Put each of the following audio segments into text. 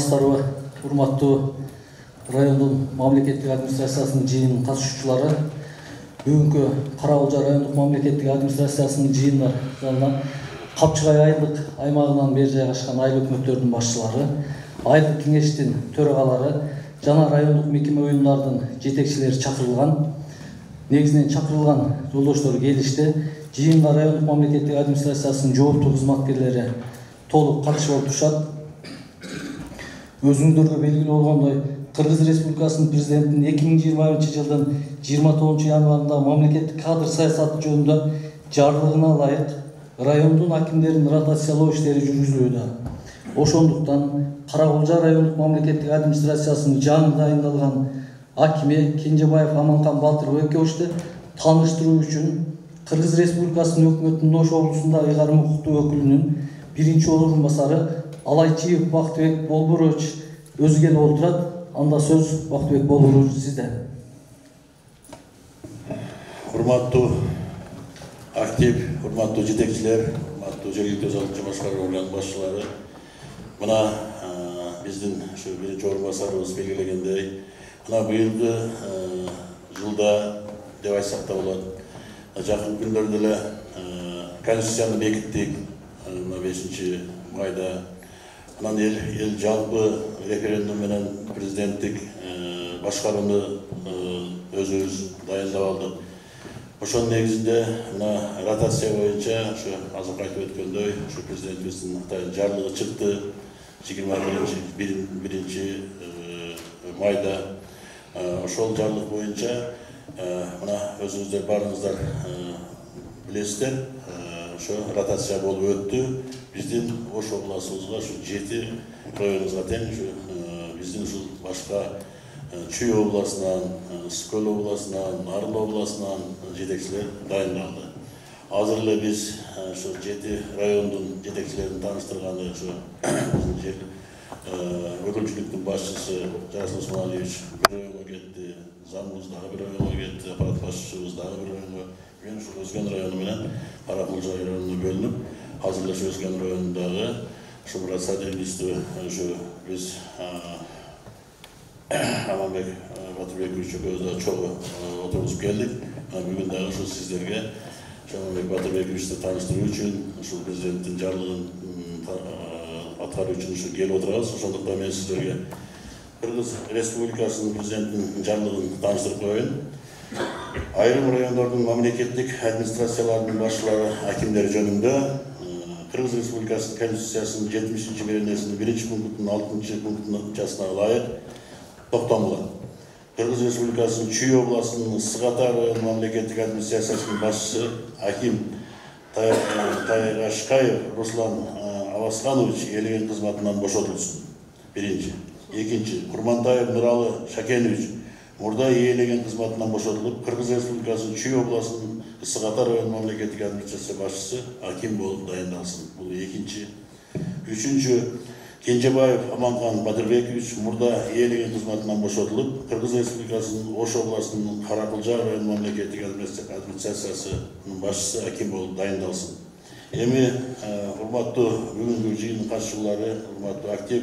араласыздарбы, урматтуу райондун мамлекеттик администрациясынын жыйынынын катышуучулары. Бүгүнкү Кара-Кулжа райондук мамлекеттик администрациясынын жыйынына залынан Капчыгай айылдык аймагынан бери жайгашкан айыл өкмөттөрдүн башчылары, айылдык кеңештин төрагалары жана райондук мекеме уюмдардын жетекчилери чакырылган. Негизинен чакырылган жолдоштор келишти. Жыйынга райондук мамлекеттик администрациясынын жооптуу кызматкерлери толук катышып отурушат. Өзүңүздөргө белгилүү болгондой, Кыргыз Республикасынын президентинин 2021-жылдын 29 январында мамлекеттик кадр саясаты жөнүндө жарлыгына ылайык райондун акимдерин ротациялоо иштери жүргүзүлүүдө. Ошондуктан Кара-Кулжа райондук мамлекеттик администрациясынын жаңы дайындалган акими Кенжебаев Аманкан Балтырбек экөөбүздү тааныштыруу үчүн Кыргыз Республикасынын өкмөтүнүн Ош облусунда ыйгарым укуктуу өкүлүнүн биринчи орун басары Алайчиев Бактыбек Болборович өзү келип отурат. Анда сөз Бактыбек Болборович сизде. Урматтуу актив, урматтуу жетекчилер, урматтуу жергиликтүү өзү башкаруу орган башчылары. Мына биздин ушу биринчи орун басарыбыз белгилегендей, мына быйылкы жылда деп айтсак да болот. Жакын күндөрдө эле конституцияны бекиттик. Мына 5 майда анан эл жалпы референдум менен президенттик башкарууну өзүбүз дайындап алдык. Ошонун негизинде мына ротация боюнча ушу азыр айтып өткөндөй, ушу президентибиздин жарлыгы чыкты 21 майда. Ошол жарлык боюнча мына өзүңүздөр баарыңыздар билесиздер, ошо ротация болуп өттү. Биздин Ош областыбызга ушу 7 районубузга тең ушу биздин ушул башка Чүй областынан, Скөл областынан, Нарын областынан жетекчилер дайындалды. Азыр эле биз ушу 7 райондун жетекчилерин тааныштырганы ушу биздин жер өкүлчүлүктүн башчысы Жарасыл Усмалиевич бир районго кетти, замыбыз дагы бир районго кетти, аппарат башчыбыз дагы бир районго. Мен ушу Өзгөн району менен Кара-Кулжа районуна бөлүнүп, азыр эле Өзгөн районундагы ушу Мурат Садырлисту ушу биз Аманбек Батырбекович экөөбүз чогуу отургузуп келдик. Бүгүн дагы ушу сиздерге Аманбек Батырбековичти тааныштыруу үчүн ушул президенттин жарлыгын аткаруу үчүн ушу келип отурабыз. Ошондуктан мен сиздерге Кыргыз Республикасынын президентинин жарлыгын тааныштырып коеюн. Айрым райондордун мамлекеттик администрацияларынын башчылары, акимдери жөнүндө Кыргыз Республикасынын Конституциясынын 70-беренесинин 1-пунктунун 6-пунктунун жасына ылайык токтомулат. Кыргыз Республикасынын Чүй областынын Сыгата району мамлекеттик администрациясынын башчысы аким Тайгашкаев Руслан Авасканович ээлеген кызматынан бошотулсун. Биринчи. Экинчи, Курмантаев Нуралы Шакенович мурда ээлеген кызматынан бошотулуп, Кыргыз Республикасынын Чүй областынын Сыгата району мамлекеттик администрация башчысы аким болуп дайындалсын. Бул экинчи. Үчүнчү, Кенжебаев Аманкан Батырбекович мурда ээлеген кызматынан бошотулуп, Кыргыз Республикасынын Ош областынын Кара-Кулжа району мамлекеттик администрациясынын башчысы аким болуп дайындалсын. Эми урматтуу бүгүнкү жыйындын катышуучулары, урматтуу актив,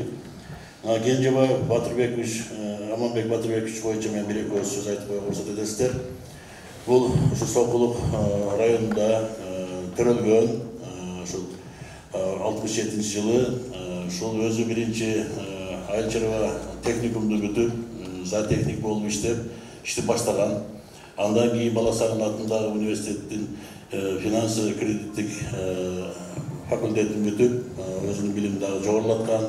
Кенжебаев Батырбекович, Аманбек Батырбекович боюнча мен бир экөө сөз айтып койгон уруксат этесиздер. Бул ушу Сокулук районунда төрөлгөн, ушул 67-жылы ушул өзү биринчи айыл чарба техникумду бүтүп, зоотехник болуп иштеп баштаган. Андан кийин Бала Сагын атындагы университеттин финансы кредиттик факультетин бүтүп, өзүнүн билимин дагы жогорулаткан.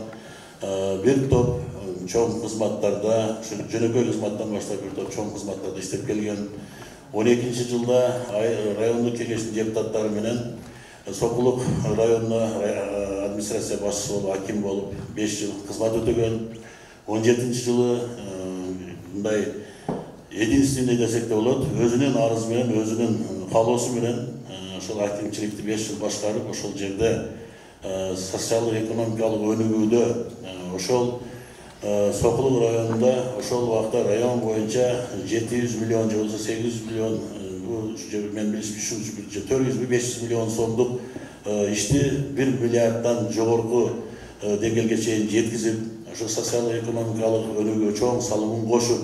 Бир топ чоң кызматтарда, жөнөкөй кызматтан баштап бир топ чоң кызматтарда иштеп келген. 12-жылда райондук кеңештин депутаттары менен Сокулук районуна администрация башчысы болуп, аким болуп 5 жыл кызмат өтөгөн. 17-жылы мындай единственный десек те болот, өзүнүн арызы менен, өзүнүн каалоосу менен ошол акимчиликти 5 жыл башкарып, ошол жерде социалдык экономикалык өнүгүүдө ошол Сокулук районунда ошол убакта район боюнча 700 миллион же болбосо 800 миллион мен билишим 400-500 миллион сомдук ишти 1 миллиарддан жогорку деңгээлге чейин жеткизип, ошо социал-экономикалык өнүгүүгө чоң салымын кошуп,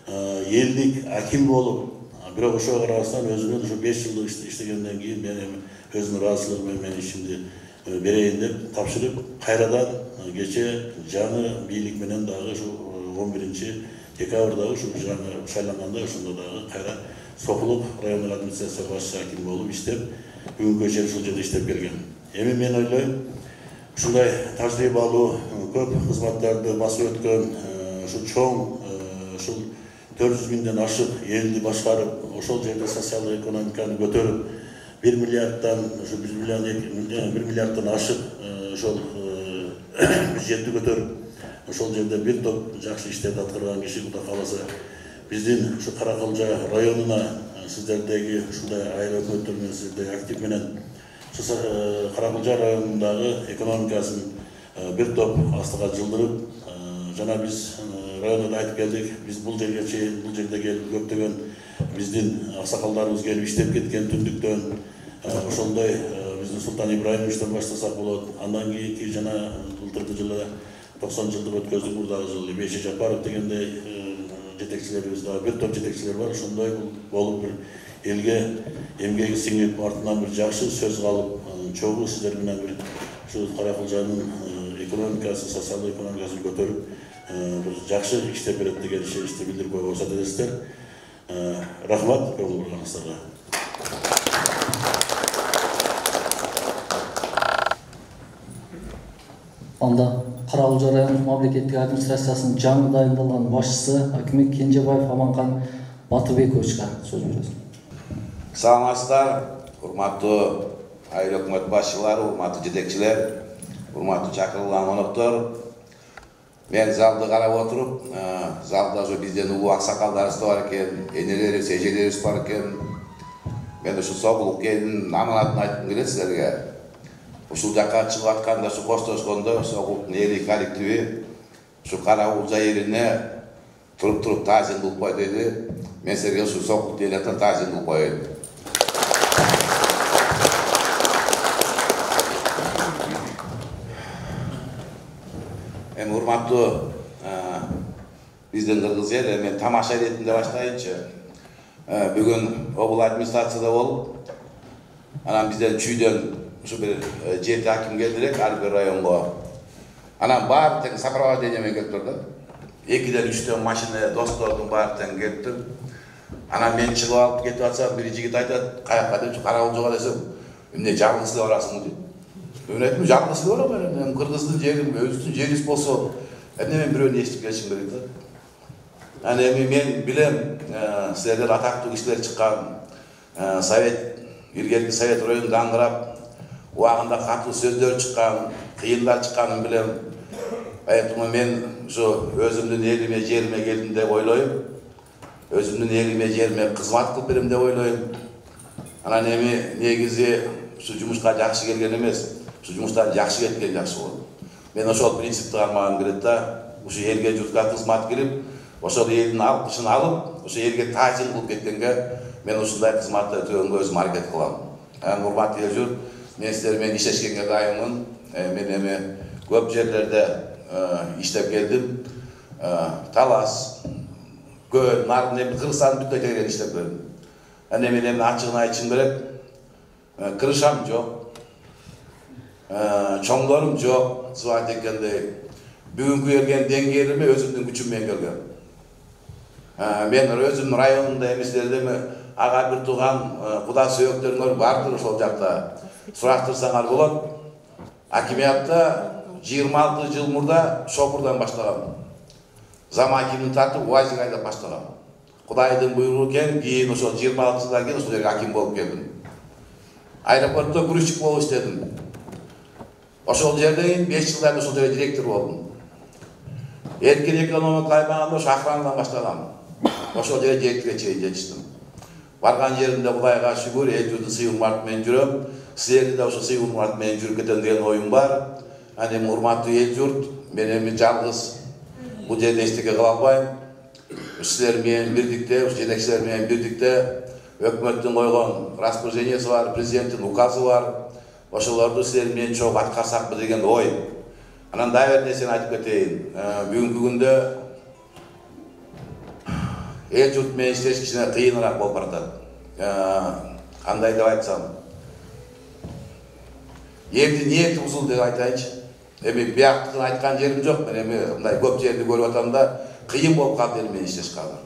элдик аким болуп, бирок ошого карабастан өзүнүн ушу 5 жылдык иштегенден кийин мен өзүмдүн ыраазычылыгым менен мен ишимди берейин деп тапшырып, кайрадан кече жаңы бийлик менен дагы ушу 11 декабрда ушу жаңы шайланганда ошондо дагы кайра Сокулук райондук администрация башчы аким болуп иштеп, бүгүнкү чейин ушул жерде иштеп келген. Эми мен ойлойм, ушундай тажрыйбалуу көп кызматтарды басып өткөн, ушул чоң ушул 400 миңден ашык элди башкарып, ошол жерде социалдык экономиканы көтөрүп, 1 миллиардтан ушу 1 миллиардтан ашык ошол бюджетти көтөрүп, ошол жерде бир топ жакшы иштерди аткарган киши, Кудай кааласа, биздин ушу Каракалжа районуна сиздердеги ушундай айыл өкмөттөр менен сиздердеги актив менен Каракалжа районундагы экономикасын бир топ астыга жылдырып, жана биз районда айтып келдик, биз бул жерге чейин бул жерде келип көптөгөн биздин аксакалдарыбыз келип иштеп кеткен түндүктөн, ошондой биздин Султан Ибраимовичтен баштасак болот. Андан кийинки жана былтыркы жылы 90 жылдык өткөздүк, мурдагы жылы Бейши Жапаров дегендей жетекчилерибиз дагы бир топ жетекчилер бар. Ошондой болуп бир элге эмгеги сиңип, артынан бир жакшы сөз калып, чогуу сиздер менен бир ушу Каракалжанын экономикасын, социалдык экономикасын көтөрүп, бир жакшы иштеп берет деген ишеничти билдирип койгон уруксат этесиздер. Рахмат көңүл бурганыңыздарга. Анда Каракалжа райондук мамлекеттик администрациясынын жаңы дайындалган башчысы Акимек Кенжебаев Аманкан Батырбековичке сөз беребиз. Саламатсыздар, урматтуу айыл өкмөт башчылары, урматтуу жетекчилер, урматтуу чакырылган коноктор. Мен залды карап отуруп, залда ушу бизден улуу аксакалдарыбыз бар экен, энелерибиз, эжелерибиз бар экен. Мен ушу Сокулук элинин аманатын айткым келет силерге. Ушул жакка чыгып атканда, ушу коштошкондо Сокулуктун эли коллективи ушу Каракалжа элине туруп таазим кылып кой деди. Мен силерге ушу Сокулук элине таазим кылып коеюн. Эми урматтуу биздин кыргыз эл, мен тамаша иретинде баштайынчы. Бүгүн обул администрацияда болуп, анан бизден чүйдөн ушу бир 7 аким келди элек ар бир районго. Анан баары тең сопровождение менен келиптир да. 2-ден 3-төн машина достордун баары тең келиптир. Анан мен чыгып алып кетип атсам, бир жигит айтат, каяка деп, Каракалжага десем, эмне жалгыз эле барасың дейт. Мен айттым, жалгыз эле барам, мен кыргыздын жерим, өзүбүздүн жерибиз болсо, эмне мен бирөөнү эстип келишим керек да. Аны эми мен билем, силерден атактуу кишилер чыккан, совет, илгерки совет районунда аңгырап, убагында катуу сөздөр чыккан, кыйындар чыкканын билем. Поэтому мен ушу өзүмдүн элиме, жериме келдим деп ойлойм. Өзүмдүн элиме, жериме кызмат кылып берем деп ойлойм. Анан эми негизи ушу жумушка жакшы келген эмес, ушу жумуштан жакшы кеткен жакшы болот. Мен ошол принципти кармагым келет да, ушу элге журтка кызмат кылып, ошол элдин алкышын алып, ушу элге таасир кылып кеткенге мен ушундай кызматты өтөгөнгө өзүм аракет кылам. Анан урматтуу эл журт, мен силер менен иштешкенге дайынмын. Мен эми көп жерлерде иштеп келдим. Талас, Көл, Нарын, эми Кыргызстандын бүт жеринде иштеп келдим. Анан мен ачыгын айтышым керек. Кырышам жок. Чоңдорум жок, субат экендей. Бүгүнкү келген деңгээлиме өзүмдүн күчүм менен келгем. Мен өзүмдүн районумда эместердеме ага бир тууган куда сүйөктөрүңөр бардыр ошол жакта. Сурактырсаңар болот. Акимиятта 26 жыл мурда шопурдан баштагам. Замакимин тартып УАЗик айдап баштагам. Кудайдын буйругу экен, кийин ошол 26 жылдан кийин ошол жерге аким болуп келдим. Аэропортто грузчик болуп иштедим. Ошол жерден 5 жылдан ошол жерде директор болдум. Эркин экономика аймагында ошо охранадан баштагам. Ошол жерде директорго чейин жетиштим. Барган жеримде Кудайга шүгүр, эл журттун сый-урматы менен жүрөм. Силерди да ошо сый-урматы менен жүрүп кетем деген оюм бар. Анан урматтуу эл журт, мен эми жалгыз бул жерде эчтеке кыла албайм. Силер менен бирдикте, жетекчилер менен бирдикте өкмөттүн койгон распоряжениеси бар, президенттин указы бар. Ошолорду силер менен чогуу аткарсакпы деген ой. Анан дагы бир нерсени айтып кетейин. Бүгүнкү күндө эл журт менен иштеш кичине кыйыныраак болуп баратат. Кандай деп айтсам, эмди ниети бузулду деп айтайынчы. Эми бияктыкын айткан жерим жок. Мен эми мындай көп жерди көрүп атам да, кыйын болуп калды эл менен иштеш калды.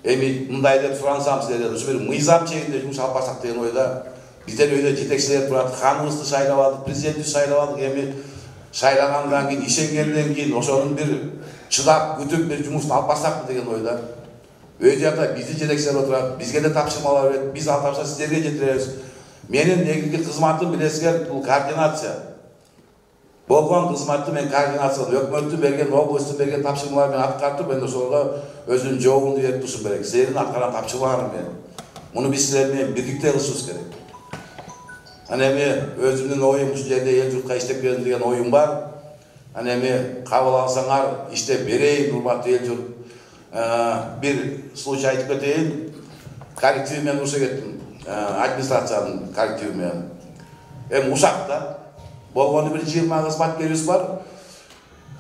Эми мындай деп сурансам силерден, ушу бир мыйзам чегинде жумуш алып барсак деген ойда, бизден өйдө жетекчилер турат, ханыбызды шайлап алдык, президентти шайлап алдык. Эми шайлагандан кийин, ишенгенден кийин ошонун бир чыдап күтүп бир жумушту алып барсакпы деген ойда. Өй жакта бизди жетекчилер отурат, бизге да тапшырмалар берет, биз алып тапшырса силерге жетиребиз. Менин негизги кызматым билесиңер, бул координация. Болгон кызматты мен координациялап, өкмөттүн берген, облусттун берген тапшырмалар менен аткарып, мен ошого өзүнүн жообумду берип турушум керек. Силердин аткарган тапшырмаларым менен. Муну биз силер менен бирдикте кылышыбыз керек. Ана эми өзүмдүн оюм ушул жерде эл журтка иштеп берем деген оюм бар. Ана эми кабыл алсаңар иштеп берейин, урматтуу эл журт. Bir случай айтып кетейин, коллектив менен уруша кеттим, администрациянын коллективи менен. Эми Ушакта болгону бир 20 кызматкерибиз бар.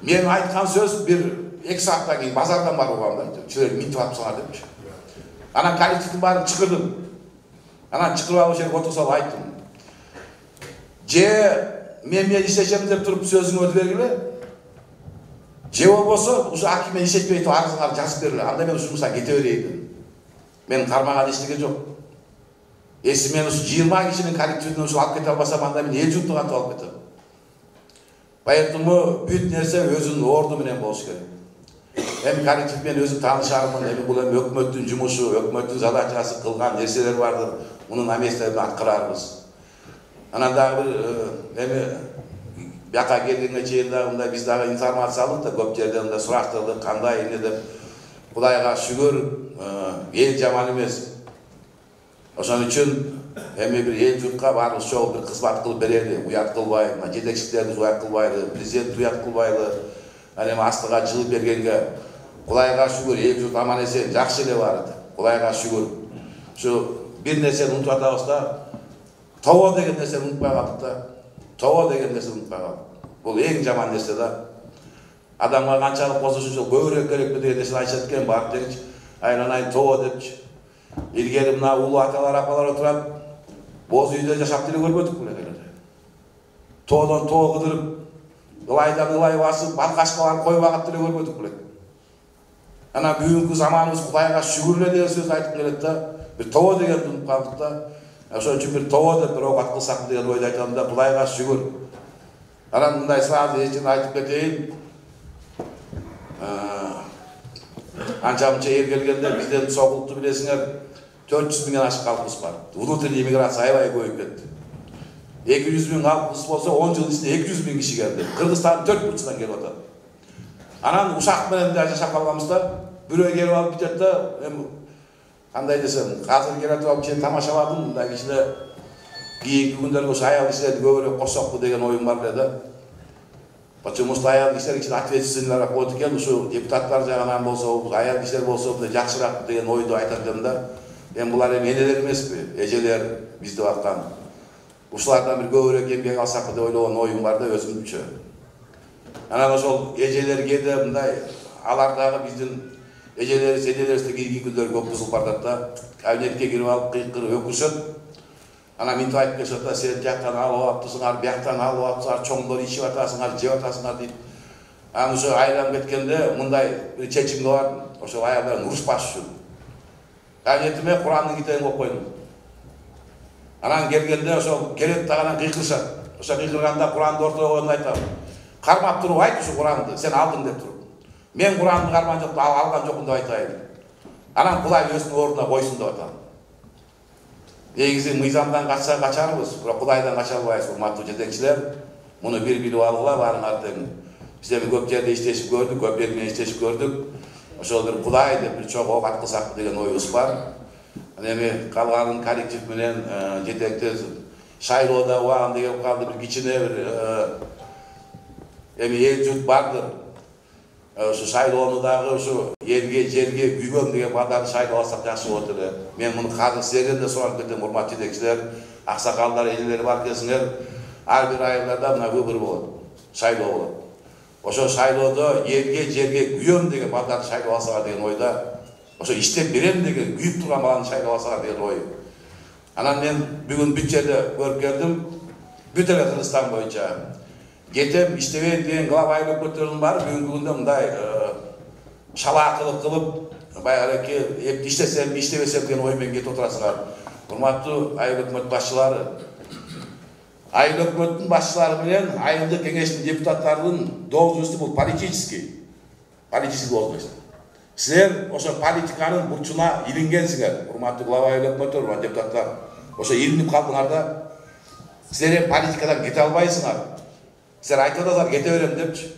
Мен айткан сөз бир 2 сааттан кийин базардан барып алгам да, чөйрөк минтип атпсаңар депчи. Анан коллективдин баарын чакырдым. Анан чакырып алып жерге отуруп салып айттым. Же мен иштешем деп туруп сөзүңөрдү бергиле. Же болбосо ушу аким менен иштетпей туруп арызыңарды жазып бергиле. Анда мен ушунуштан кете берейин. Мен кармаган эчтеке жок. Эси мен ушу 20 кишинин коллективин ушу алып кете албасам, анда мен эл журтту кантип алып кетем. Поэтому бүт нерсе өзүнүн орду менен болуш керек. Эми коллектив менен өзүм таанышармын. Эми бул эми өкмөттүн жумушу, өкмөттүн задачасы, кылган нерселер бардыр. Муну на месте аткарарбыз. Анан дагы бир эми бияка келгенге чейин дагы мындай биз дагы информация алдык да, көп жерден мындай сурактырдык, кандай эмне деп. Кудайга шүгүр, эл жаман эмес. Ошон үчүн эми бир эл журтка баардык чогуу бир кызмат кылып берели, уят кылбай, жетекчилерибиз уят кылбайды, президент уят кылбайды. Аны эми астыга жылып бергенге Кудайга шүгүр, эл журт аман эсен, жакшы эле барат. Кудайга шүгүр. Ушу бир нерсени унутуп атабыз да, тобо деген нерсени унутпай калдык да. Тобо деген нерсени унутпай калдык. Бул эң жаман нерсе да. Адамга канчалык болсо ушул көбүрөөк керекпи деген нерсени айтышат экен, барып дегичи. Айланайын тобо депчи. Илгери мына улуу аталар, апалар отурат, боз үйдө жашап деле көрбөдүк беле. Тоодон тоо кыдырып, ылайдан ылай басып, балкашка барып кой багат деле көрбөдүк беле. Ана бүгүнкү заманыбыз Кудайга шүгүр эле деген сөз айтып келет да. Бир тобо дегенди унутуп калдык да. Ошон үчүн бир тобо деп бир оогат кылсак деген ойду айтам да, Кудайга шүгүр. Анан мындай сразу эчин айтып кетейин. Анча мынча эл келгенде бизден согулту билесиңер 400 миңден ашык калкыбыз бар. Внутренний миграция аябай көбөйүп кетти. 200 миң калкыбыз болсо 10 жыл ичинде 200 миң киши келди. Кыргызстан 4 бурчунан келип атат. Анан Ушак менен да жашап калганбыз да, бирөө келип алып кетет да, эми кандай десем, азыр келе туруп кичине тамашаладым, мындай кичине кийинки күндөргө ушу аял кишилерди көбүрөөк кошсокпу деген оюм бар эле да. Почему что аял кишилер кичине ответственныйраак болот экен, ушу депутаттар жагынан болсо, аял кишилер болсо мындай жакшыраак деген ойду айтат элем да. Эми булар эми энелер эмеспи, эжелер бизди баккан. Ушулардан бир көбүрөөк эмгек алсакпы деп ойлогон оюм бар да өзүмчө. Анан ошол эжелерге да мындай алар дагы биздин эжелерибиз, энелерибиз кийинки күндөр көп бузулуп барат да. Кабинетке кирип алып кыйкырып өкүшөт. Анан минтип айтып келишет да, сен жактан алып аптысыңар, бияктан алып аптысыңар, чоңдор ичип атасыңар, жеп атасыңар дейт. Анан ошо айланып кеткенде мындай бир чечимге бардым. Ошол аялдар урушпаш үчүн. Кабинетиме Курандын китебин коюп койдум. Анан келгенде ошол келет дагы кыйкырышат. Ошо кыйкырганда Куранды ортого коюп айтам. Кармап туруп айт ушу Куранды, сен алдың деп туруп. Мен Куранды карман жокмун, алган жокмун деп айтайын. Анан Кудай өзүнүн ордуна койсун деп атам. Негизи мыйзамдан качса качарбыз, бирок Кудайдан кача албайбыз, урматтуу жетекчилер. Муну бир билип алгыла, баарыңар тең. Биз эми көп жерде иштешип көрдүк, көп эл менен иштешип көрдүк. Ошол бир Кудай деп бир чоң оогат кылсак деген оюбуз бар. Анан эми калганын коллектив менен жетектеп шайлоодо убагында келип калды, бир кичине бир эми эл журт бардыр. Ошо шайлоону дагы ошо элге, жерге күйгөн деген баадарды шайлап алсак жакшы болот эле. Мен муну казыр силерден да сурап кетем, урматтуу жетекчилер, аксакалдар, энелер бар экенсиңер, ар бир айылдарда мына выбор болот. шайлоо болот. Ошо шайлоодо жерге күйөм деген балдарды шайлап алсалар деген ойда, ошо иштеп берем деген күйүп турган баланы шайлап алсалар деген ой. Анан мен бүгүн бүт жерде көрүп келдим, бүт эле Кыргызстан боюнча кетем иштебейм деген глава өкмөттөрдүн баары бүгүнкү күндө мындай шалаакылык кылып, баягы иштесем, иштебесем деген ой менен кетип отурасыңар. Урматтуу айыл өкмөт башчылары, айыл өкмөттүн башчылары менен айылдык кеңештин депутаттарынын должности бул политический должность. Силер ошо политиканын бурчуна илингенсиңер, урматтуу глава айыл өкмөттөр, урматтуу депутаттар. Ошо илинип калдыңар да. Силер политикадан кете албайсыңар. Силер айтып атасыңар кете берем депчи.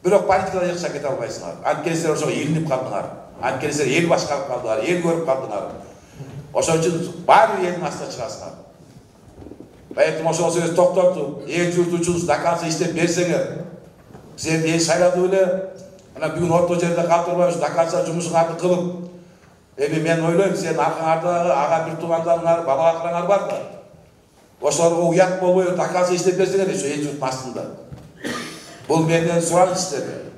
Бирок политикадан ешкачан кете албайсыңар. Анткени силер ошого илинип калдыңар. Анткени силер эл башкарып калдыңар, эл көрүп калдыңар. Ошон үчүн баары бир элдин астына чыгасыңар. Поэтому ошол сөз токтотуп, эл журт үчүн до конца иштеп берсеңер, силерди эл шайлады беле, анан бүгүн орто жерде калтырбай до конца жумушуңарды кылып, эми мен ойлойм, сенин аркаңарда ага бир туугандарыңар, бала акыраңар бар да. Ошолорго уят болбой до конца иштеп берсеңер, ошо эл журттун астында. Бул менден сураныч силерге.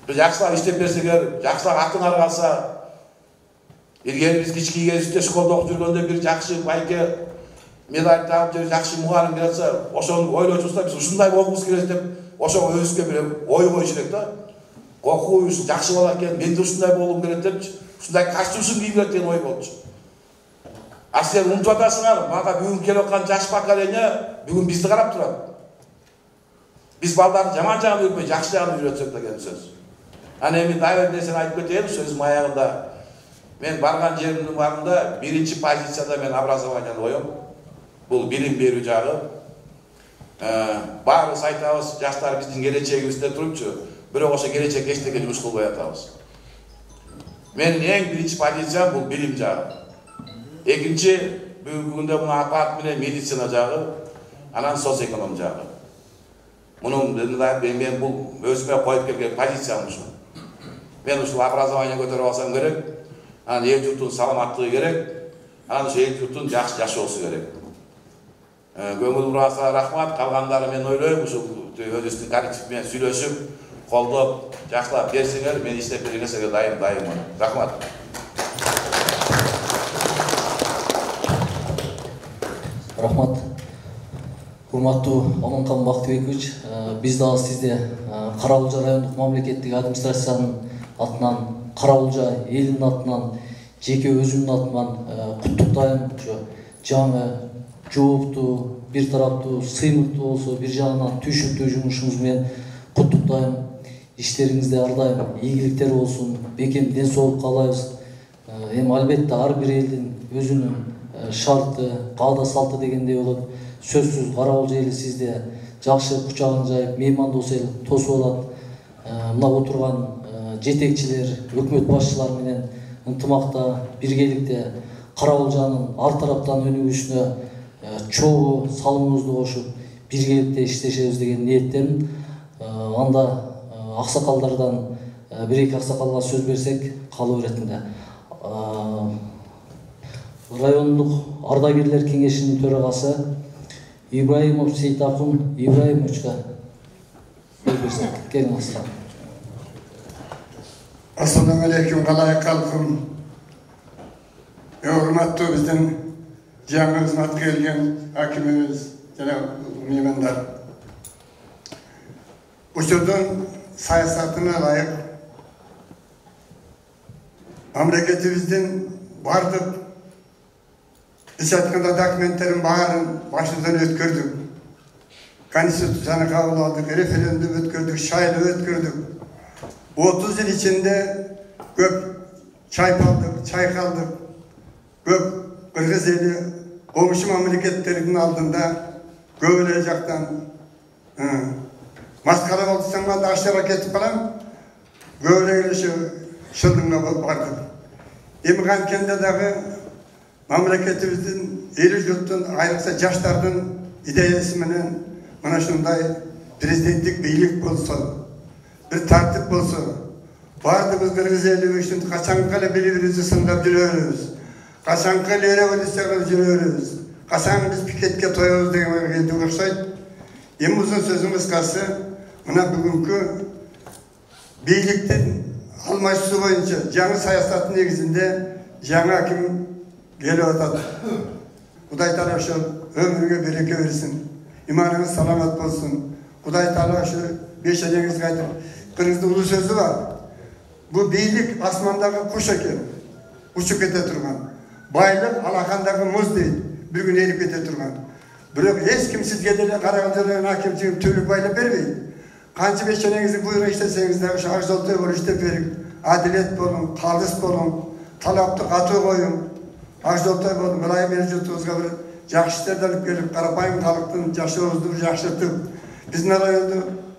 Бир жакшылап иштеп берсеңер, жакшылап атыңар калса, илгери биз кички кезибизде школда окуп жүргөндө бир жакшы байке медаль тагып же жакшы мугалим келсе, ошону ойлочубузда биз ушундай болгубуз келет деп, ошого өзүбүзгө бир ой коюш керек да. Кокуй жакшы бала экен, мен да ушундай болгум келет депчи, ушундай костюмсун кийим керек деген ой болчу. А силер унутуп атасыңар, мага бүгүн келип аткан жаш поколение бүгүн бизди карап турат. Биз балдарды жаман жагын үйрөтпөй, жакшы жагын үйрөтсөк деген сөз. Ана эми дайыр нерсени айтып кетейин сөзүм аягында. Мен барган жеримдин баарында биринчи позицияда мен образованияны коем. Бул билим берүү жагы. Баарыбыз айтабыз, жаштар биздин келечегибизде турупчу, бирок ошо келечек эчтеке жумуш кылбай атабыз. Менин эң биринчи позициям бул билим жагы. Экинчи, бүгүнкү күндө муну аппарат менен медицина жагы, анан социоэконом жагы. Мунун мен бул өзүмө коюп келген позициям ушул. Мен ушул образование көтөрүп алсам керек, анан эл журттун саламаттыгы керек, анан ошо эл журттун жакшы жашоосу керек. Көңүл бурасыңар рахмат, калгандары мен ойлойм, ушул өзүбүздүн коллектив менен сүйлөшүп, колдоп, жакшылап берсеңер, мен иштеп бергенге дайыммын. Рахмат. Рахмат. Урматтуу Аманкан Бактыбекович, биз дагы сизди Кара-Булжа райондук мамлекеттик администрациянын атынан, Кара-Булжа элинин атынан, жеке өзүмдүн атынан куттуктайм. Ошо жаңы, жооптуу, бир тараптуу, сыймыктуу болсо, бир жагынан түйшүктүү жумушуңуз менен куттуктайм. Иштериңизде ар дайым ийгиликтер болсун, бекем ден соолук каалайбыз. Эми албетте ар бир элдин өзүнүн шарты, каада салты дегендей болот. Сөзсүз Кара-Булжа эли сизде жакшы кучагын жайып, меймандос эл тосуп алат. Мына отурган жетекчилер, өкмөт башчылары менен ынтымакта, биргеликте Кара-Булжанын ар тараптан өнүгүшүнө чогуу салымыбызды кошуп, биргеликте иштешебиз деген ниеттемин. Анда аксакалдардан бир-эки аксакалга сөз берсек, калуу иретинде. Райондук ардагерлер кеңешинин төрагасы Ибраимов Сейтакун Ибраимовичка сөз берсек. Келиңиз. Ассаламу алейкум, калай калкым. Урматтуу биздин жаңы кызматка келген акимибиз жана меймандар. Учурдун саясатына ылайык мамлекетибиздин бардык биз айтканда документтерин баарын башынан өткөрдүк. Конституцияны кабыл алдык, референдум өткөрдүк, шайлоо өткөрдүк. 30 жыл ичинде көп чайкалдык, көп кыргыз эли комшу мамлекеттердин алдында көп эле жактан маскара болсоң да ашыра кетип калам, көп эле шылдыңга бардык. Эми канткенде дагы мамлекетибиздин эл журттун, айрыкча жаштардын идеясы менен мына ушундай президенттик бийлик болсо, bir tartip bolsa, bardığımız kırgız eli üçün kaçanka ile birbirimizi sındırıp yürüyoruz. Kaçanka ile revolüsyona yürüyoruz. Kaçan biz piketke toyuyoruz diye geldi uğraşaydı. Eң uzun sözün kıskası, mına bugünkü beyliktin almaşısı boyunca жаңы sayasatın negizinde жаңы hakim gelip atadı. Kuday Teala şu ömrüne bereke versin. İmanınız salamat olsun. Kuday Teala şu beşeğiniz kaydır. Kırınızda ulu sözü var. Bu beylik asmandaki kuş eken. Uçup kete turgan. Baylık alakandaki muz değil. Bir gün erip kete turgan. Biroq hiç kim sizge de Karagöldön hakimçilik tölük baylap bermeyin. Kançı beşeğinizi buyurun işleseniz de şu ağzoltuya bol işlep verin. Adilet bolun, kalıs bolun, talapты katı koyun. Ağzoltuya bolun, mılayım mevcutluğuzga bir жақсы işlerden alıp gelip Karapayım kalıktın yaşıyoruzdur, yaşırtıp. Bizin rayonda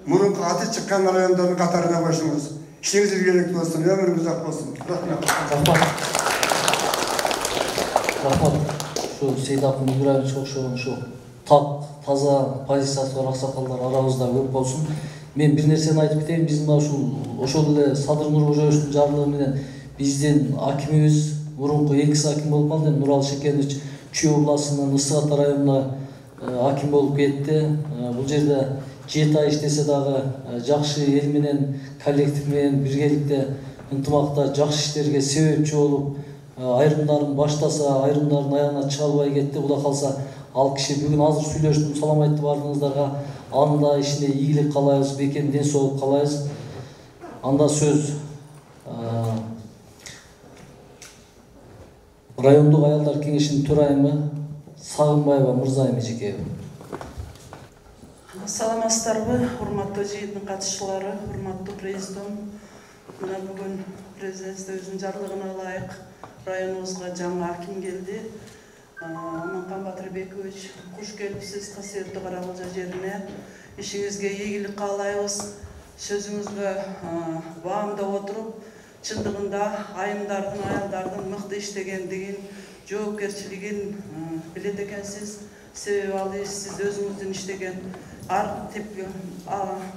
murun atı çıkan rayonların katarına başımız. İşiniz ilgilikli olsun, ömrünüz uzak olsun. Rahmat. Şu Seydappın İbrahim Çokşoğlu'nun şu taza pozisiyası var aksakallar aramızda көп болsun. Men bir nerseni aytып keteyim. Biz mына ошол эле Садыр Нуркожоевичтин жарлыгы менен биздин акимибиз мурунку экиси аким болуп калды. Нуралы Шекенович Чүй областынын Ысык Ата районуна аким болуп кетти. Бул жерде 7 ай иштесе дагы жакшы эл менен, коллектив менен биргеликте ынтымакта жакшы иштерге себепчи болуп, айрымдарын баштаса, айрымдарын аягына чыга албай кетти. Кудай калса, ал киши бүгүн азыр сүйлөштүм, салам айтты бардыгыңыздарга. Анда ишине ийгилик каалайбыз, бекем ден соолук каалайбыз. Анда сөз райондук аялдар кеңешинин төрайымы Сагынбаева Мырзайым Эжекеева. Саламатсыздарбы, урматтуу жыйындын катышчылары, урматтуу президент. Мына бүгүн президенттигибиздин жарлыгына ылайык районубузга жаңы аким келди. Аманкан Батырбекович, куш келипсиз касиеттүү Каракылжа жерине. Ишиңизге ийгилик каалайбыз. Сөзүңүзгө баамдап отуруп, чындыгында айымдардын, аялдардын мыкты иштегендигин, жоопкерчилигин билет экенсиз. Себеби ал сиз өзүңүздүн иштеген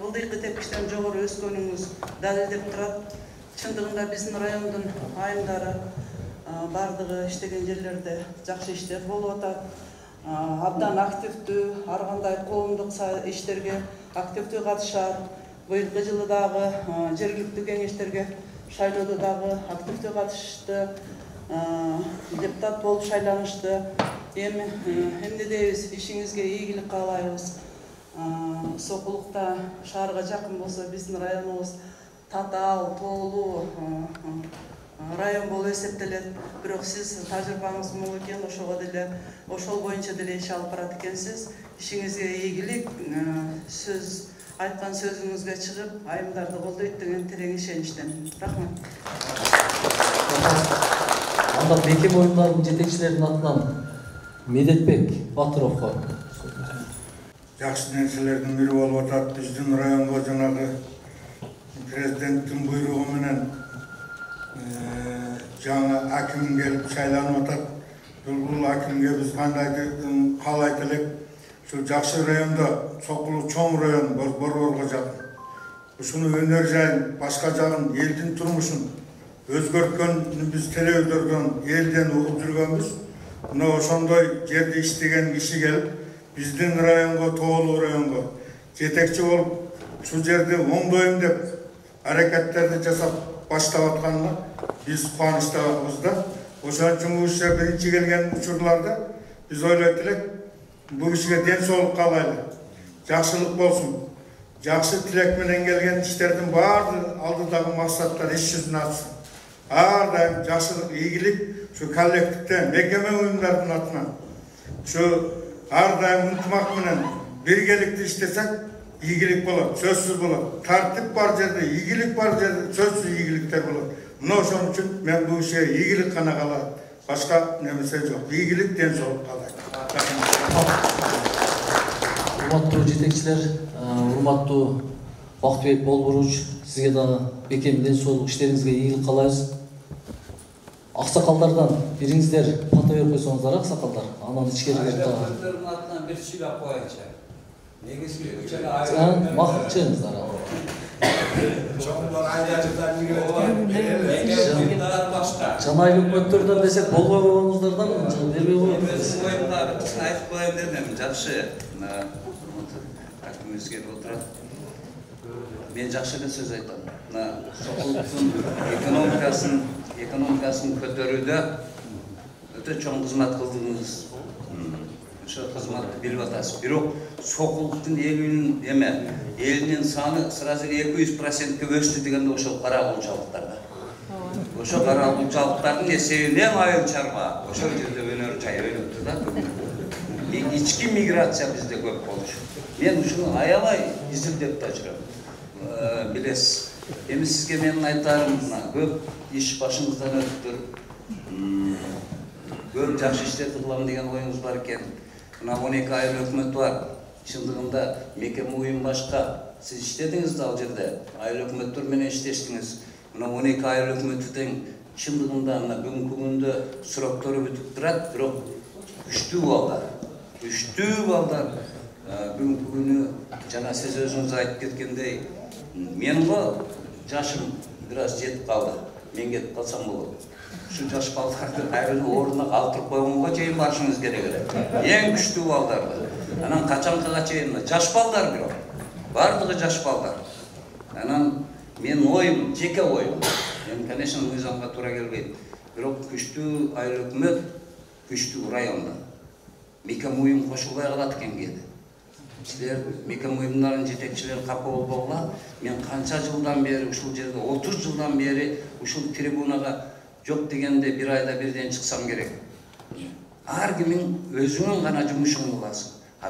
ылдыйкы тепкичтен жогору өскөнүңүз далилдеп турат. Чындыгында биздин райондун айымдары бардыгы иштеген жерлерде жакшы иштер болуп атат. Абдан активдүү, ар кандай коомдук иштерге активдүү катышат. Быйылкы жылы дагы жергиликтүү кеңештерге шайлоодо дагы активдүү катышты. Депутат болуп шайланышты. Эмне дейбиз, ишиңизге ийгилик каалайбыз. Сокулукта шаарга жакын болсо биздин районубуз татаал, тоолуу район болуп эсептелет. Бирок сиз тажрыйбаңыз мол экен, ошол боюнча деле иш алып барат экенсиз. Ишиңизге ийгилик, сөз айткан сөзүңүзгө чыгып, айымдарды колдойт деген терең ишеничтен. Рахмат. Анда бекем оюмдардын жетекчилеринин атынан Медетбек Батыровго. Жақсы нерселердин бири болуп атат. Биздин районго жанагы президенттин буйругу менен жаңы аким келип шайланып атат. Бул акимге биз кандай каалайт элек, ушу жакшы райондо, Сокулук чоң район борборго жакын. Ушуну өнөр жайын, башка жагын, элдин турмушун өзгөрткөн биз телевизордон, элден угуп жүргөнбүз. Мына ошондой жерде иштеген киши келип, биздин районго, тоолуу районго жетекчи болуп, ушул жерди оңдойм деп аракеттерди жасап баштап атканына биз кубанычтабыз да. Ошон үчүн бул ишке биринчи келген учурларда биз ойлойт элек, бул кишиге ден соолук каалайлы, жакшылык болсун. Жакшы тилек менен келген иштердин баардыгы алдыдагы максаттар иш жүзүнө атсын. Ар дайым жакшылык, ийгилик şu коллективден, мекеме уюмдардын атынан, şu ар дайым ынтымак менен биргеликте иштесек, ийгилик болот, сөзсүз болот. Тартип бар жерде, ийгилик бар жерде, сөзсүз ийгиликтер болот. Мына ошон үчүн мен бул ишке ийгилик гана каалайм. Башка немесе жок. Ийгилик, ден соолук каалайм. Урматтуу жетекчилер, урматтуу Бактыбек Болборуч, сизге дагы бекем ден соолук, иштериңизге ийгилик каалайбыз. Аксакалдардан бириңиздер фото берип койсоңуздар, аксакалдар. Анан ичкерилер дагы. Өздөрүнүн атынан бир сүйлөп коеюнчу. Негизги Макчыңыздар. Чоңдор айдачылар мигрантдар башка. Жанай өкмөттөрдөн десек болбой койгоңуздар дагы бербей коет. Мен айтып коеюн дедим, жакшы. әкіміміз келіп отырады. Мен жақсы да сөз айтамын. Мына Сокулдың экономикасын көтеруде өте чоң қызмат қылдыңыз. Ошо қызматты билип атасыз. Бирок Сокулдың элинин саны сразу 200%ке өстү дегенде ошол карагулчалыктарда. Ошо карагулчалыктардын эсебинен айыл чарба ошол жерде өнөр жайып өтүп да. Ички миграция бизде көп болчу. Мен ушуну аябай изилдеп да жүрөм. Билесиз. Эми сизге менин айтарым, көп иш башыңыздан өттүр. Көп жакшы иштерди кылам деген оюңуз бар экен. Мына 12 айыл өкмөт бар. Чындыгында мекеме уюм башка. Сиз иштедиңиз да ал жерде. Айыл өкмөттөр менен иштештиңиз. Мына 12 айыл өкмөтү тең чындыгында мына бүгүнкү күндө суроктору бүтүп турат, бирок күчтүү балдар. Бүгүнкү күнү жана сиз өзүңүз айтып кеткендей, мен го жашым бир аз жетип калды. Мен кетип калсам болот. Şu жаш балдарды кайрылуу ордуна калтырып койгонго чейин барышыңыз керек эле. Эң күчтүү балдарды. Анан качанкыга чейин жаш балдар бирок. Бардыгы жаш балдар. Анан менин оюм, жеке оюм. Эми конечно мыйзамга туура келбейт. Бирок күчтүү айыл өкмөт, күчтүү районда. Мекеме уюм кошулбай калат экен кээде. Силер мекеме уюмдардын жетекчилери капа болбогула. Мен канча жылдан бери ушул жерде 30 жылдан бери ушул трибунага жок дегенде бир айда бирден чыксам керек. Ар кимин өзүнүн гана жумушун кыласың.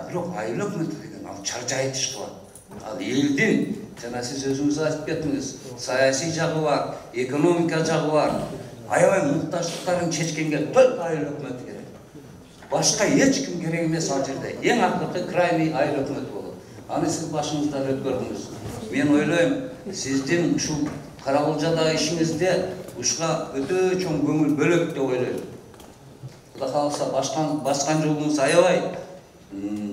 Бирок айыл өкмөтү деген ал чаржайт иш кылат. Ал элдин, жана сиз өзүңүз айтып кеттиңиз, саясий жагы бар, экономика жагы бар. Аябай муктаждыктарын чечкенге только айыл өкмөтү керек. Башка эч ким керек эмес ал жерде. Эң акыркы крайний айыл өкмөтү болот. Аны сиз башыңыздан өткөрдүңүз. Мен ойлойм, сиздин ушул Карагулжадагы ишиңизде ушуга өтө чоң көңүл бөлөт деп ойлойм. Кудай кааласа баскан жолуңуз аябай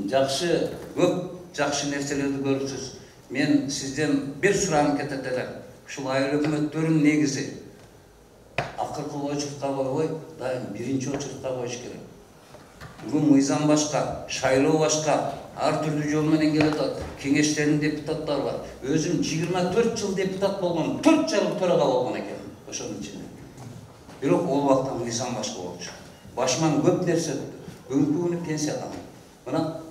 жакшы, көп жакшы нерселерди көрүпсүз. Мен сизден бир суранып кетет элем. Ушул айыл өкмөттөрүнүн негизи акыркы очуртка койбой, дайым биринчи очуртка коюш керек. Бүгүн мыйзам башка, шайлоо башка, ар түрдүү жол менен келет атат. Кеңештердин депутаттары бар. Өзүм 24 жыл депутат болгон, 4 жыл төрага болгон экен. Ошонун ичинде. Бирок ол убакта мыйзам башка болчу. Башыман көп нерсе бүгүнкү күнү пенсиядан. Мына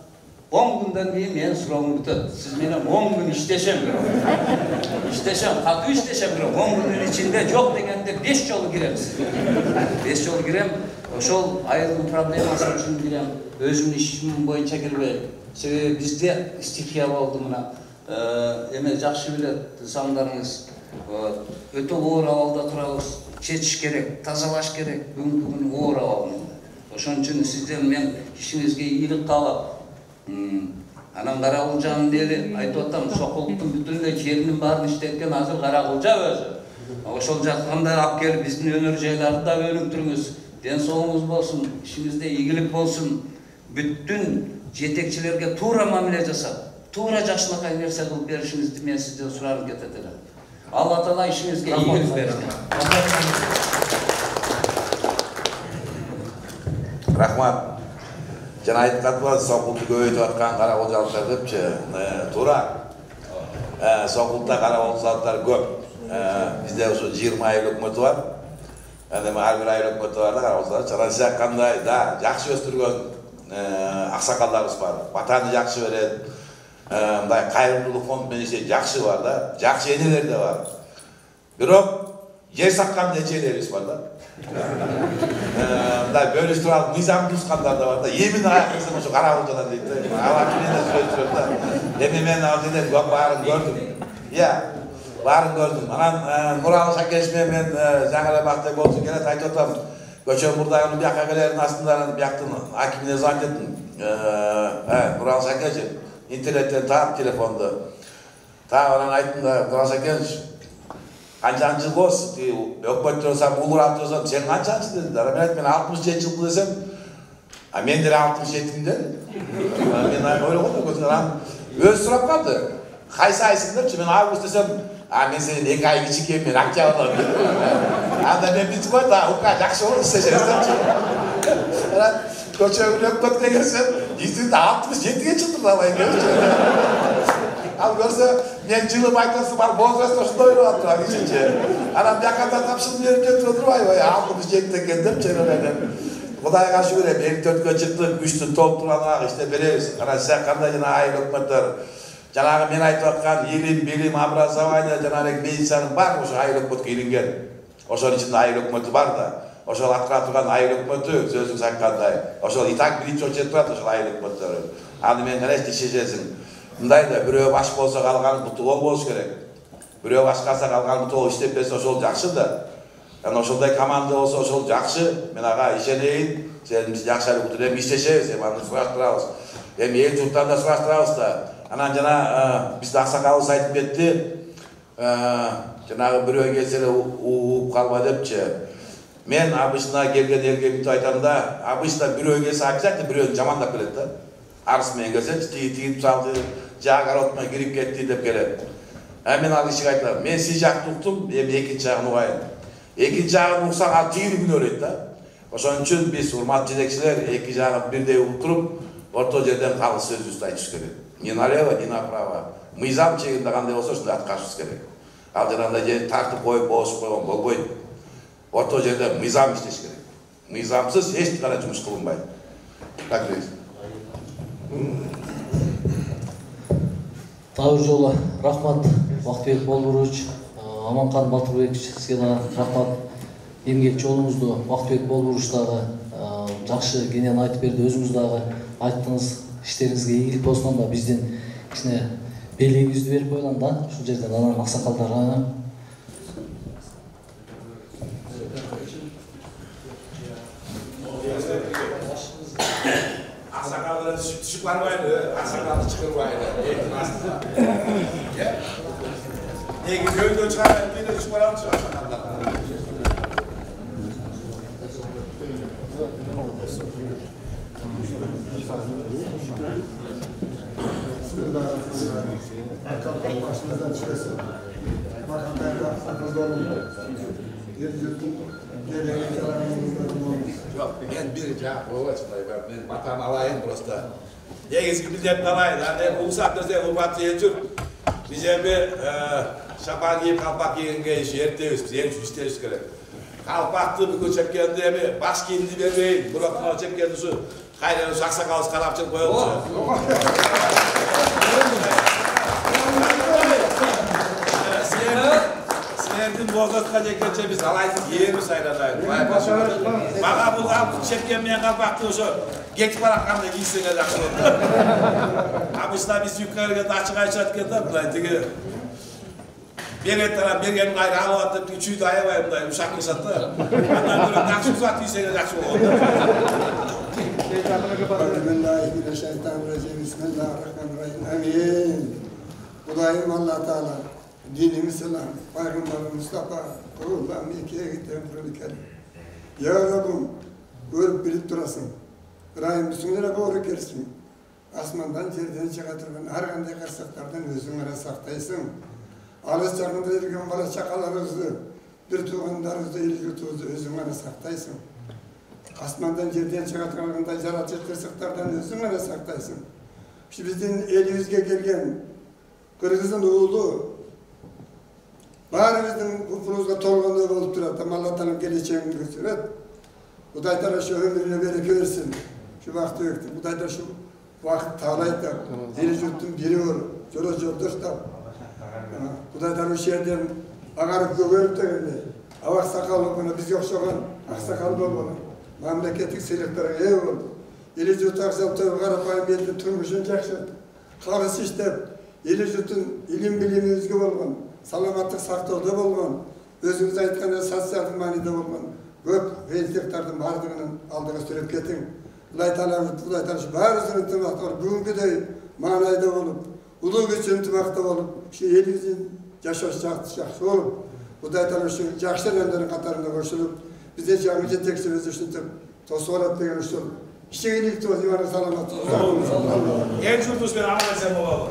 10 күндөн кийин менин суроом бүтөт. Сиз менен 10 күн иштешем бирок. Иштешем, катуу иштешем бирок 10 күндүн ичинде жок дегенде 5 жолу кирем. 5 жолу кирем. Ошол айылдын проблемасы үчүн кирем. Өзүмдүн ишим боюнча кирбейм. Себеби бизде стихия болду мына. Эме жакшы билет замдарыңыз. Өтө оор абалда турабыз. Чечиш керек, тазалаш керек. Бүгүнкү күнү оор абал. Ошон үчүн сизден мен ишиңизге ийгилик каалап, анан Карагулжанын эли айтып атам, Сокулдун бүтүндөй жеринин баарын иштеткен азыр Карагулжа өзү. Ошол жакканда алып келип биздин өнөр жайларды да өнүктүрүңүз. Ден соолугуңуз болсун, ишиңизде ийгилик болсун. Бүттүн жетекчилерге туура мамиле жасап, туура жакшынакай нерсе кылып беришиңизди мен сизден суранып кетет элем. Алла Таала ишиңизге ийгилик берсин. Рахмат. Жана айтып каттыңыз, Сокулду көбөйтүп аткан Карагулжалыктар депчи. Туура. Сокулда Карагулжалыктар көп. Бизде ошо 20 айыл өкмөтү бар. Эми ар бир айыл өкмөтү бар да Карагулжалыктар. Жана сиз айткандай да жакшы өстүргөн аксакалдарыбыз бар. Батаны жакшы берет. Мындай кайрымдуулук фонд менен жакшы бар да. Жакшы энелер да бар. Бирок жер саккан эчелерибиз бар да. Мындай бөлүш тууралуу мыйзам тускандар да бар да. Эмин аяксам ошо Карагулжадан дейт да. Ала кимден сөйлөшөт да. Эми мен ал жерде баарын көрдүм. Баарын көрдүм. Анан Нуралы Шакенович менен жаңы эле бакта болчу келет айтып атам. Көчө мурдагы бияка келердин астында бияктын акимине звонить эттим. Нуралы Шакенович интернеттен таап телефонду. Таап анан айттым да, Нуралы Шакенович канчанчы жыл болсуз? Өкмөттөр сам улурап турсам, сен канчанчы дедим. Мен айттым, мен 67 жыл десем, мен деле 67 дедим. Мен ойлогон көзүнөн өзү сурап калды. Кайсы айсың депчи, мен август десем, мен сенен 2 ай кичикем, мен октябрда дедим. Анда мен бүтүп койду, ука жакшы болду иштешеңиз депчи. Көчөгүн өкмөткө келсем, 67-ге чылдырабай келчү. Al görse men жылы айтасы бар возраст ошондой ойлоп атат ичинчи. Анан бияка тапшырып берип кетип отурбайбы? Алдыны жектен деп чейреледим. Кудайга шүгүр эми 4кө чыктык, күчтү толтуралак иште беребиз. Кара сиз кандай жана айыл өкмөттөр жанагы мен айтып аткан илим, билим, образование жанагы медицинанын баары ошо айыл өкмөткө илинген. Ошонун ичинде айыл өкмөтү бар да. Ошол аткара турган айыл өкмөтү сөзүңүз айткандай. Ошол и так биринчи очередь турат ошол айыл өкмөттөрү. Аны мен калеш ишенесиң. Мындай да бирөө баш болсо калганы буту болбош керек. Бирөө башкарса калганы буту иштеп берсе ошол жакшы да. Анан ошондой команда болсо ошол жакшы. Мен ага ишенейин. Сен жакшы айыл өкмөтү менен иштешебиз, эми аны сураштырабыз. Эми эл журттан да сураштырабыз да. Анан жана бизде аксакалыбыз айтып кетти. Жанагы бирөө келсе эле ууп калба депчи. Мен обычно келген элге бүтүп айтам да, обычно бирөө келсе обязательно бирөөнү жамандап келет да. Арыс менен келсе тигип салды, жак огородума кирип кетти деп келет. Мен ал кишиге айтам, мен сиз жакты уктум, эми экинчи жагын угайын. Экинчи жагын уксаң ал тигири күнөөлөйт да. Ошон үчүн биз урматтуу жетекчилер эки жагын бирдей уктуруп, орто жерден калыс сөзүбүздү айтышыбыз керек. Ни налево, ни направо. Мыйзам чегинде кандай болсо ошондой аткарышыбыз керек. Ал жанагындай же тартып коюп болушуп койгон болбойт. Орто жерде мыйзам иштеш керек. Мыйзамсыз эч кандай жумуш кылынбайт. Так дейт. Дагы бир жолу рахмат Бактыбек Болбурович, Аманкан Батырбекович, сизге да рахмат. Эмгек жолуңузду Бактыбек Болбурович дагы жакшы кенен айтып берди, өзүңүз дагы айттыңыз, иштериңизге ийгилик болсун да биздин кичине белгибизди берип койгон да, ушул жерден анан аксакалдарга Аксакалдар түшүп барбайлы, аксакалды чыгырбайлы. Неги көйдөн чыгарып кийин түшүп барамчы аксакалдар. Yok, ben bir cevap olacağım. Ben vatan alayım prosta. Негизги билдеп калайын. Аны улсак нерсе урматтуу элчүр. Биз эми шапан кийип калпак кийгенге эртебиз, биз эң иштешибиз керек. Калпакты бүкүл чепкенди эми баш кийимди бербейин. Бирок чепкенди ушу кайра аксакалыбыз карап чыгып коелучу. Силердин возрастка жекече биз алайдын кийебиз айладайын. Мага бул чепкен менен калпакты ошо кетип баратканда кийсеңер жакшы болот. Обычно биз юбкаларга ачык айтышат экен да, мындай тиги берет тарап берген кайра алып атып чүйдү аябай мындай ушакылышат да. Андан көрө такшы зат кийсеңер жакшы болот. Kudayım Allah Teala, dinimiz selam, Peygamber Mustafa, Kur'an mekiye gittiğim Kur'an-ı Kerim. Ya Rabbim, görüp bilip durasın. Rahim Bismillah'a doğru kersin. Asmandan yerden çıkartırın, her kanday karsaklardan özüngere saktaysın. Alas çakında ilgin bala çakalarınızı, bir tuğanlarınızı ilgituğunuzu özüngere saktaysın. Asmandan yerden çıkartırın, yaratıcı karsaklardan özüngere saktaysın. Şimdi bizim elimizge gelgen, Kırgız'ın oğlu, barimizin kupuluzga tolğanlığı olup durata, Allah Teala geleceğini götürür. Kudaytara şu ömrüne bereke versin, şu vakti yoktu. Kudaytara şu vakit tağlayıp da, deli yurtun biri olur, jola joldaş da. Kudaytara şu yerden ağarıp göğürüp de geldi. Avak sakal olmalı, biz yok soğan, aksakal olmalı. Memleketlik seyirlere ev oldu. Deli yurtu aksal toyu karapayım belli turmuşun jakşı. Karısı iştep. Eli jutun ilim bilimi özgü bolğan, salamatlık saktauda bolğan, özüңүз aytkандай социалдык маанide bolğan, көп кыйынчылыктардын бардыгынын алдыга сүрөп кетиң. Кудай Таала баарыбыздын ынтымактар бүгүнкүдөй маанайда болуп, улуу күч ынтымакта болуп, ушу элибиздин жашоо жакшы болуп, Кудай Таала ушу жакшы адамдардын катарына кошулуп, биздин жаңы жетекчибиз ушинтип тосуп алат деген ушул. Ишчиликтүү саламаттык. Эл журтубуз менен аман эсен болобу.